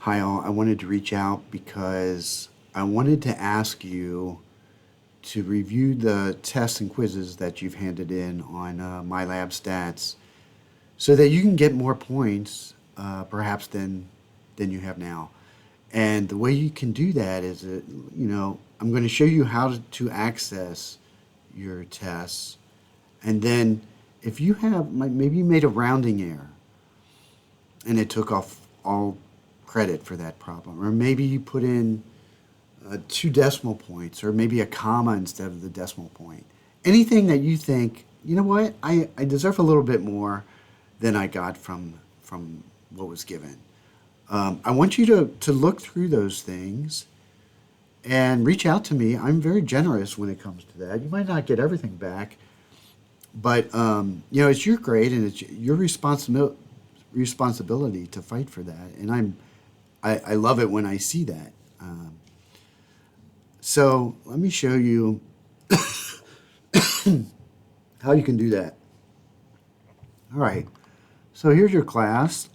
Hi, all. I wanted to reach out because I wanted to ask you to review the tests and quizzes that you've handed in on MyLab Stats so that you can get more points, perhaps, than you have now. And the way you can do that is that, I'm going to show you how to access your tests. And then if you have, maybe you made a rounding error and it took off all credit for that problem. Or maybe you put in two decimal points, or maybe a comma instead of the decimal point. Anything that you think, you know what, I deserve a little bit more than I got from what was given. I want you to look through those things and reach out to me. I'm very generous when it comes to that. You might not get everything back, but it's your grade and it's your responsibility to fight for that. And I love it when I see that. So let me show you how you can do that. All right. So here's your class.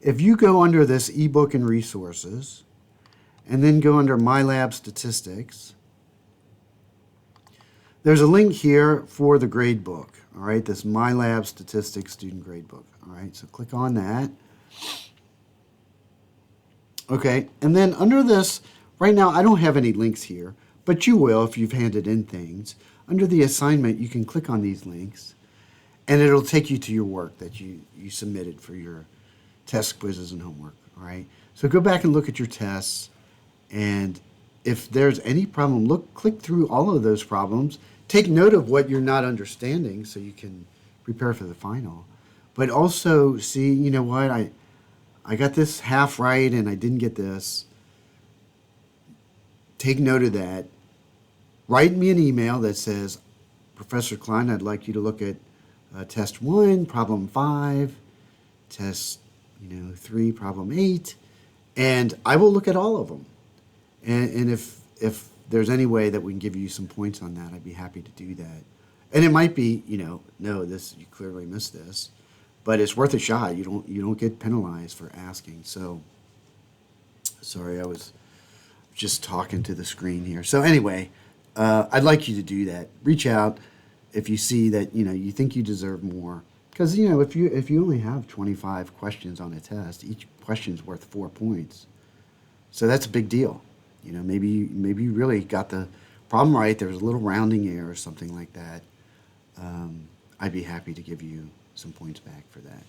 If you go under this ebook and resources, and then go under MyLab Statistics, there's a link here for the grade book. All right, this MyLab Statistics Student Grade Book. All right, so click on that. Okay, and then under this, right now I don't have any links here, but you will if you've handed in things. Under the assignment, you can click on these links, and it'll take you to your work that you submitted for your test, quizzes, and homework. All right, so go back and look at your tests, and if there's any problem, click through all of those problems. Take note of what you're not understanding so you can prepare for the final. But also see, you know what, I got this half right and I didn't get this. Take note of that. Write me an email that says, Professor Klein, I'd like you to look at test 1, problem 5, test 3, problem 8, and I will look at all of them. And if there's any way that we can give you some points on that, I'd be happy to do that. And it might be, no, this you clearly missed this, but it's worth a shot. You don't get penalized for asking. So, sorry, I was just talking to the screen here. So anyway, I'd like you to do that. Reach out if you see that you think you deserve more. Because if you only have 25 questions on a test, each question's worth 4 points. So that's a big deal. Maybe you really got the problem right. There was a little rounding error or something like that. I'd be happy to give you some points back for that.